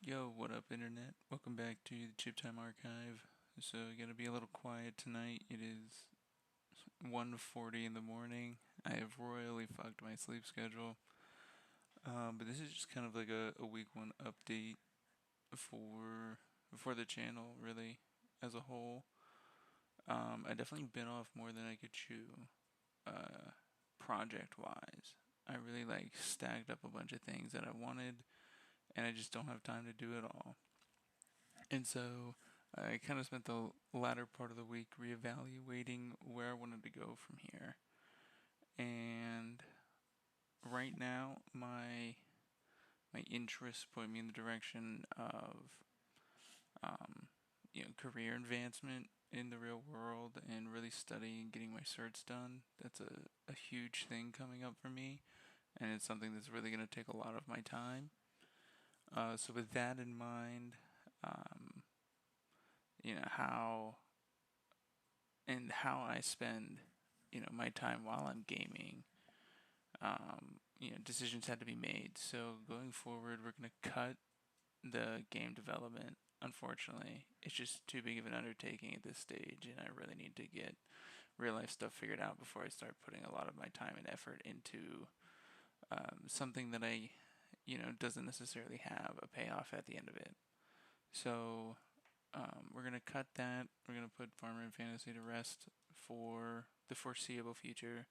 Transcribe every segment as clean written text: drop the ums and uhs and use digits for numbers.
Yo, what up, internet? Welcome back to the ChipTime archive. So, gonna be a little quiet tonight. It is 1:40 in the morning. I have royally fucked my sleep schedule. But this is just kind of like a week one update for the channel, really, as a whole. I definitely bit off more than I could chew, uh, project wise. I really like stacked up a bunch of things that I wanted, and I just don't have time to do it all. And so I kind of spent the latter part of the week reevaluating where I wanted to go from here. And right now, my interests point me in the direction of career advancement in the real world and really studying and getting my certs done. That's a huge thing coming up for me, and it's something that's really going to take a lot of my time. So with that in mind, um, how how I spend, my time while I'm gaming. Decisions had to be made. So going forward, we're gonna cut the game development. Unfortunately, it's just too big of an undertaking at this stage, and I really need to get real life stuff figured out before I start putting a lot of my time and effort into something that doesn't necessarily have a payoff at the end of it. So we're gonna cut that. We're gonna put Farmer and Fantasy to rest for the foreseeable future.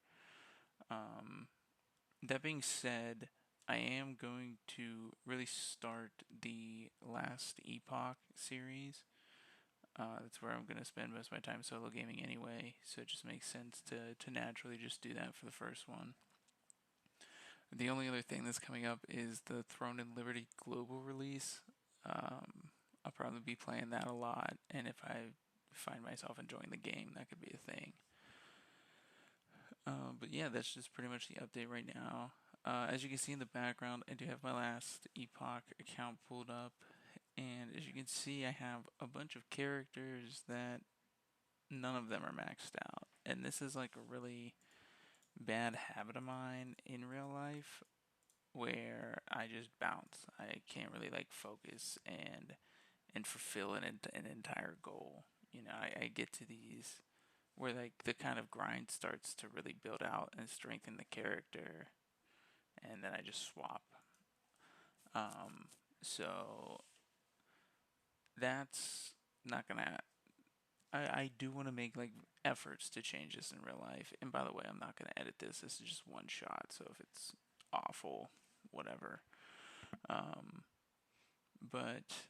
Um, that being said, I am going to really start the last Epoch series. That's where I'm going to spend most of my time solo gaming anyway, so it just makes sense to naturally just do that for the first one. The only other thing that's coming up is the Throne and Liberty global release. I'll probably be playing that a lot, and if I find myself enjoying the game, that could be a thing. But yeah, that's just pretty much the update right now. As you can see in the background, I do have my last Epoch account pulled up, and as you can see, I have a bunch of characters that none of them are maxed out. And this is like a really bad habit of mine in real life where I just bounce. I can't really like focus and fulfill an entire goal. I get to these where like the kind of grind starts to really build out and strengthen the character, and then I just swap. So that's not gonna. I do want to make like efforts to change this in real life. And by the way, I'm not gonna edit this. This is just one shot. So if it's awful, whatever. But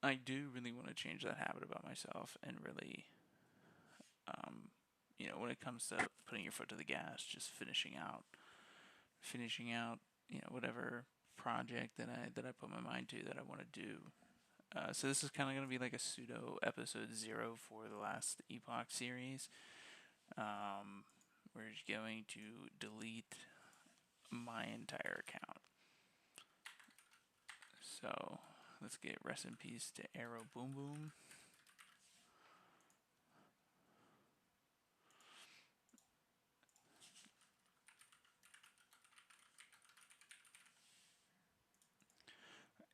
I do really want to change that habit about myself and really, when it comes to putting your foot to the gas, just finishing out, whatever project that I put my mind to that I want to do. So this is kind of going to be like a pseudo episode 0 for the last Epoch series. We're just going to delete my entire account. So let's get rest in peace to Arrow Boom Boom.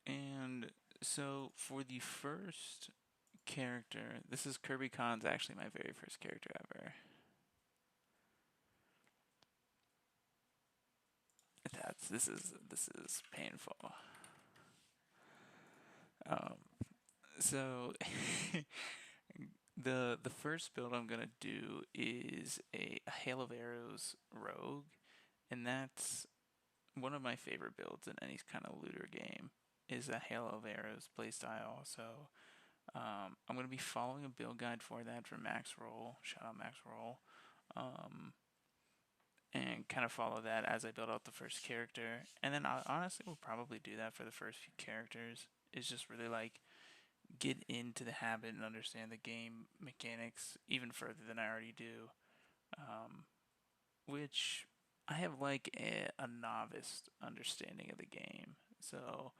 And so for the first character, this is Kirby Khan's actually my very first character ever. This is painful. So the first build I'm gonna do is a Hail of Arrows Rogue, and that's one of my favorite builds in any kind of looter game. Is a Hail of Arrows playstyle. So I'm gonna be following a build guide for that from Max Roll. Shout out Max Roll. And kind of follow that as I build out the first character. And then I honestly will probably do that for the first few characters. It's just really like get into the habit and understand the game mechanics even further than I already do, which I have like a novice understanding of the game. So,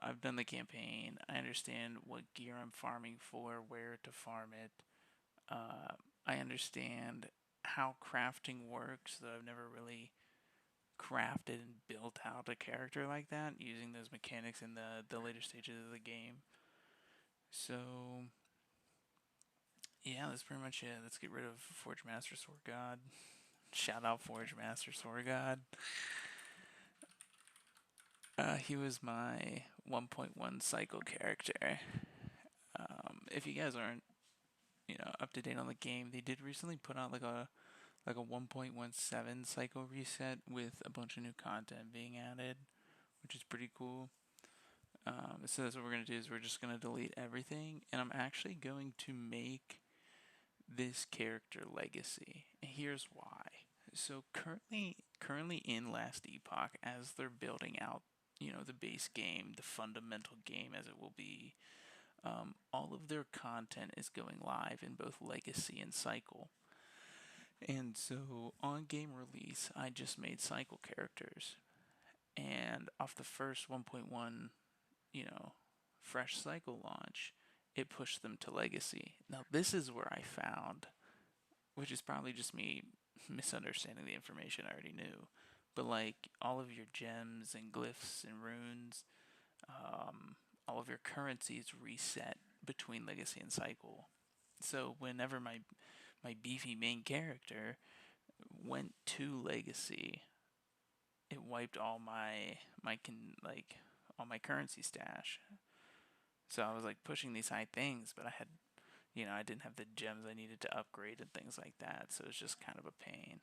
I've done the campaign. I understand what gear I'm farming for, where to farm it. I understand how crafting works, though I've never really crafted and built out a character like that using those mechanics in the later stages of the game. So yeah, that's pretty much it. Let's get rid of Forge Master Sword God. Shout out Forge Master Sword God. He was my 1.1 cycle character. If you guys aren't, up to date on the game, they did recently put out like a 1.17 cycle reset with a bunch of new content being added, which is pretty cool. So that's what we're gonna do is we're just gonna delete everything, and I'm actually going to make this character legacy. And here's why. So currently in Last Epoch, as they're building out, the base game, the fundamental game as it will be, all of their content is going live in both Legacy and Cycle. And so on game release, I just made Cycle characters. And off the first 1.1, you know, fresh Cycle launch, it pushed them to Legacy. Now, this is where I found, which is probably just me misunderstanding the information I already knew, but like all of your gems and glyphs and runes, all of your currencies reset between Legacy and Cycle. So whenever my beefy main character went to Legacy, it wiped all my currency stash. So I was like pushing these high things, but I didn't have the gems I needed to upgrade and things like that. So it's just kind of a pain.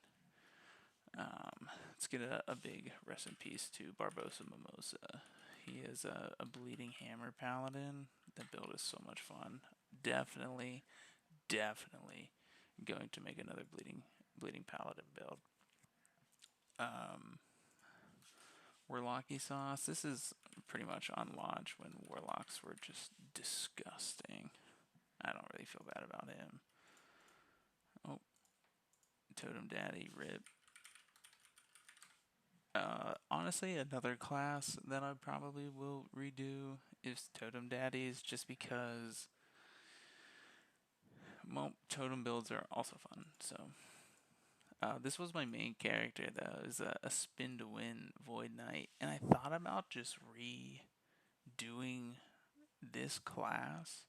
Let's get a big rest in peace to Barbosa Mimosa. He is a bleeding hammer paladin. The build is so much fun. Definitely going to make another bleeding paladin build. Um, Warlocky sauce. This is pretty much on launch when warlocks were just disgusting. I don't really feel bad about him. Oh, Totem Daddy, rip. Honestly, another class that I probably will redo is Totem Daddies, just because, well, totem builds are also fun. So, this was my main character though, is a spin to win Void Knight, and I thought about just redoing this class,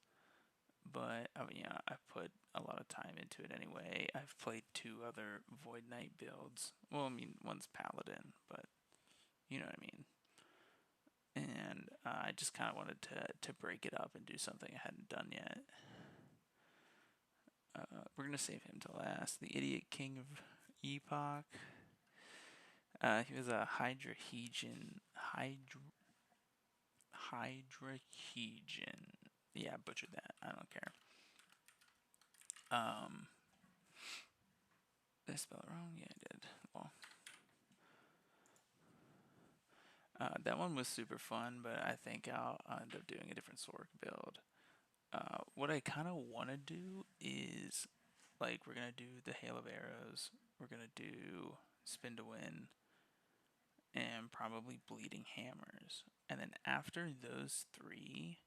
but I mean, yeah, I put a lot of time into it anyway. I've played two other Void Knight builds. Well, I mean, one's Paladin, but you know what I mean. And I just kind of wanted to break it up and do something I hadn't done yet. We're gonna save him to last. The Idiot King of Epoch. He was a Hydrahegian. Yeah, I butchered that. I don't care. Did I spell it wrong? Yeah, I did. Well, that one was super fun, but I think I'll end up doing a different sword build. What I kind of want to do is, like, we're gonna do the Hail of Arrows, we're gonna do Spin to Win, and probably Bleeding Hammers. And then after those three,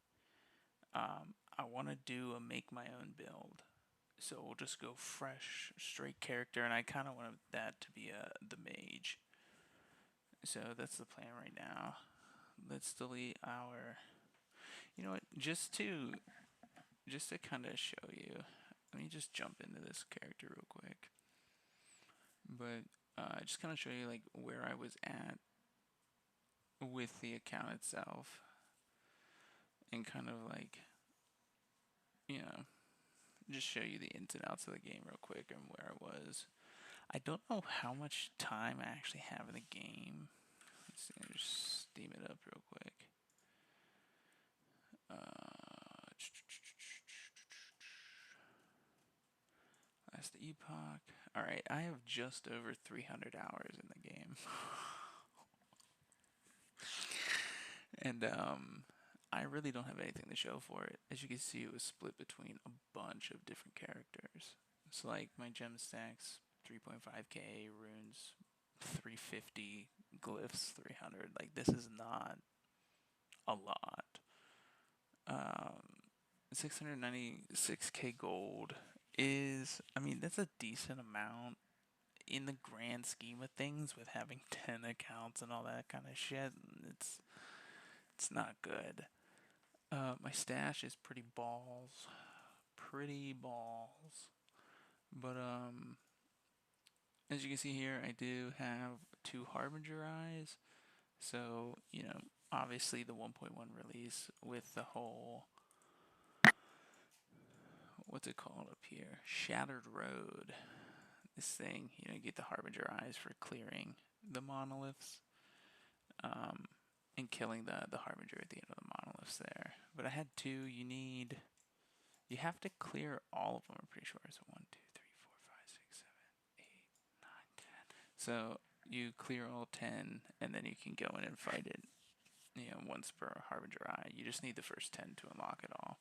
I want to do a make my own build. So we'll just go fresh, straight character, and I kind of want that to be the mage. So that's the plan right now. Let's delete our. You know what? Just to kind of show you. Let me just jump into this character real quick. But just kind of show you like where I was at with the account itself, and kind of like, you know, just show you the ins and outs of the game real quick and where I was. I don't know how much time I actually have in the game. Let's see, I'll just steam it up real quick. Last Epoch. Alright, I have just over 300 hours in the game. And I really don't have anything to show for it. As you can see, it was split between a bunch of different characters. So like my gem stacks, 3.5k, runes 350, glyphs 300. Like this is not a lot. 696k gold is, I mean, that's a decent amount in the grand scheme of things, with having 10 accounts and all that kind of shit, it's it's not good. My stash is pretty balls, pretty balls. But as you can see here, I do have two Harbinger eyes. So obviously the 1.1 release with the whole, what's it called up here, Shattered Road. This thing, you get the Harbinger eyes for clearing the monoliths, um, and killing the Harbinger at the end of the monoliths there. But I had two. You have to clear all of them. I'm pretty sure. So 1, 2, 3, 4, 5, 6, 7, 8, 9, 10. So you clear all 10, and then you can go in and fight it. Once per Harbinger eye. You just need the first 10 to unlock it all.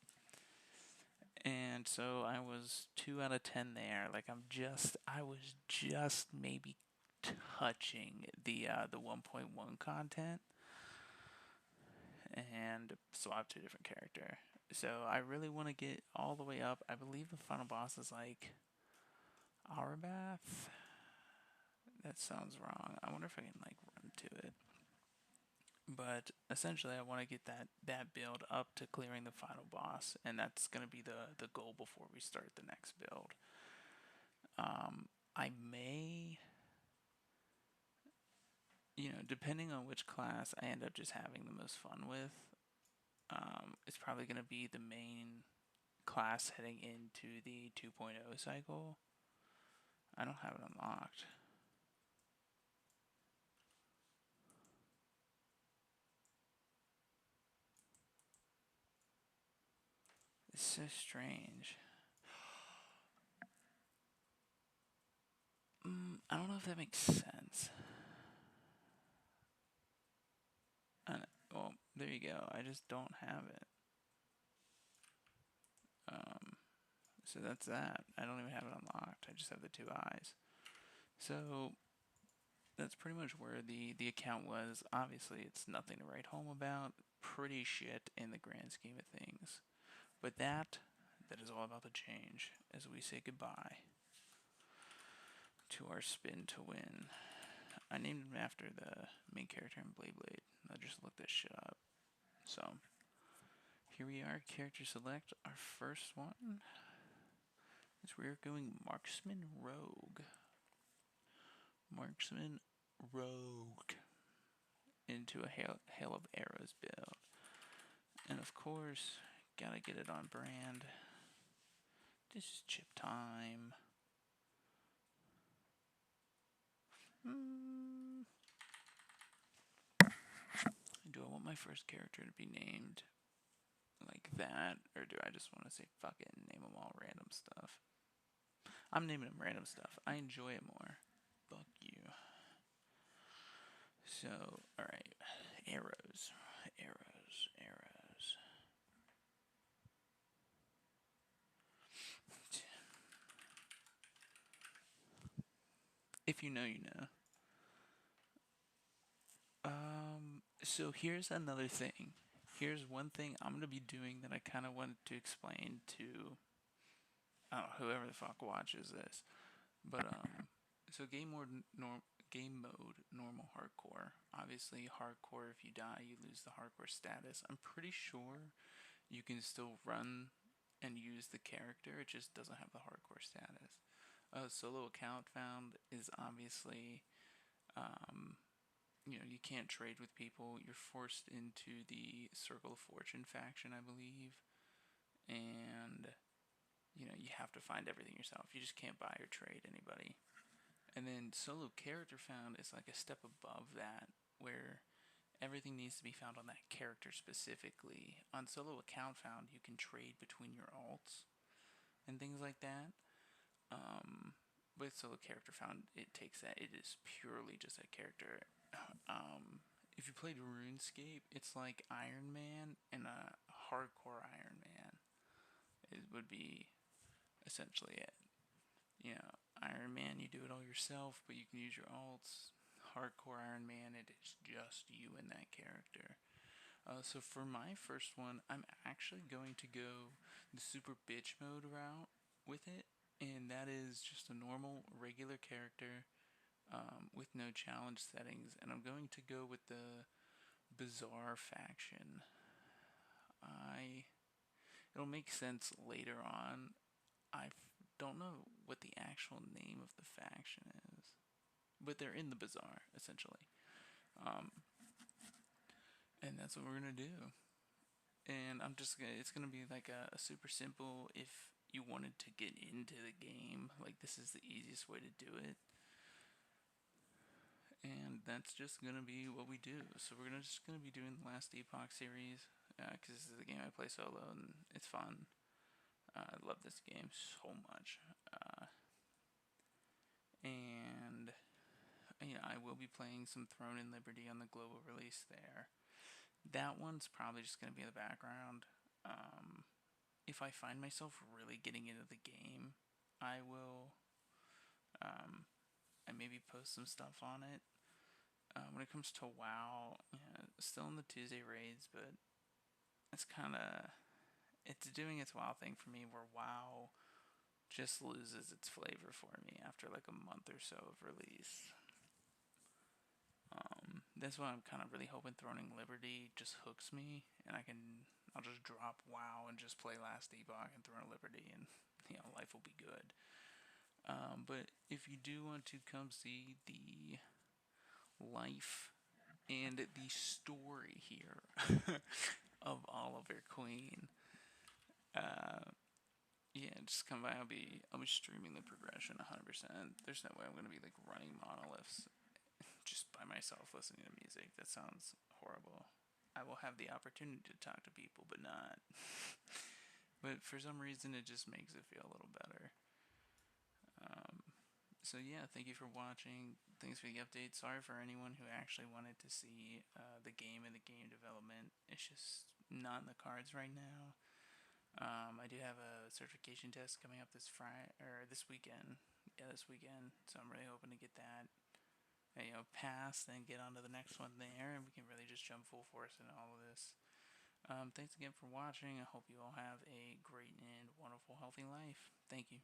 And so I was 2 out of 10 there. Like I was just maybe touching the 1.1 content, and swap to a different character. So I really want to get all the way up. I believe the final boss is like Arabath. That sounds wrong. I wonder if I can like run to it. But essentially, I want to get that build up to clearing the final boss, and that's going to be the goal before we start the next build. I may, depending on which class I end up just having the most fun with, it's probably going to be the main class heading into the 2.0 cycle. I don't have it unlocked. It's so strange. I don't know if that makes sense. Well, there you go. I just don't have it. So that's that. I don't even have it unlocked. I just have the two eyes. So that's pretty much where the account was. Obviously, it's nothing to write home about. Pretty shit in the grand scheme of things. But that is all about to change as we say goodbye to our spin to win. I named him after the main character in Blade Blade. I just looked this shit up. So here we are. Character select. Our first one is we're going Marksman Rogue. Marksman Rogue into a Hail of Arrows build. And of course, gotta get it on brand. This is ChipTime. Do I want my first character to be named like that, or do I just want to say fuck it and name them all random stuff? I'm naming them random stuff. I enjoy it more. Fuck you. So, alright. Arrows. Arrows. Arrows. If you know, you know. So here's another thing. Here's one thing I'm going to be doing that I kind of wanted to explain to whoever the fuck watches this. But so game mode normal hardcore. Obviously hardcore, if you die you lose the hardcore status. I'm pretty sure you can still run and use the character, it just doesn't have the hardcore status. Solo account found is obviously, you can't trade with people. You're forced into the Circle of Fortune faction, I believe, and you have to find everything yourself. You just can't buy or trade anybody. And then solo character found is like a step above that, where everything needs to be found on that character specifically. On solo account found, you can trade between your alts and things like that. With solo character found, it takes that. It is purely just a character. If you played RuneScape, it's like Iron Man and a hardcore Iron Man. It would be essentially it. Iron Man, you do it all yourself, but you can use your alts. Hardcore Iron Man, it is just you and that character. So for my first one, I'm actually going to go the super bitch mode route with it, and that is just a normal, regular character. with no challenge settings, and I'm going to go with the bizarre faction. I It'll make sense later on. I don't know what the actual name of the faction is, but they're in the bizarre essentially, um, and that's what we're gonna do. And it's gonna be like a super simple. If you wanted to get into the game, like this is the easiest way to do it, and that's just gonna be what we do. So we're just gonna be doing the last Epoch series because this is the game I play solo and it's fun. I love this game so much, and I will be playing some Throne and Liberty on the global release there. That one's probably just gonna be in the background. Um, if I find myself really getting into the game, I will. I maybe post some stuff on it. When it comes to WoW, still in the Tuesday raids, but it's kind of it's doing its WoW thing for me, where WoW just loses its flavor for me after like a month or so of release. That's why I'm kind of really hoping Throning Liberty just hooks me, and I'll just drop WoW and just play Last Epoch and Throne Liberty, and life will be good. But if you do want to come see the life and the story here of Oliver Queen, yeah, just come by. I'll be streaming the progression 100%. There's no way I'm gonna be like running monoliths just by myself listening to music. That sounds horrible. I will have the opportunity to talk to people, but not. But for some reason, it just makes it feel a little better. So yeah, thank you for watching. Thanks for the update. Sorry for anyone who actually wanted to see the game and the game development. It's just not in the cards right now. I do have a certification test coming up this weekend. Yeah, this weekend. So I'm really hoping to get that, pass, then get on to the next one there, and we can really just jump full force into all of this. Thanks again for watching. I hope you all have a great and wonderful, healthy life. Thank you.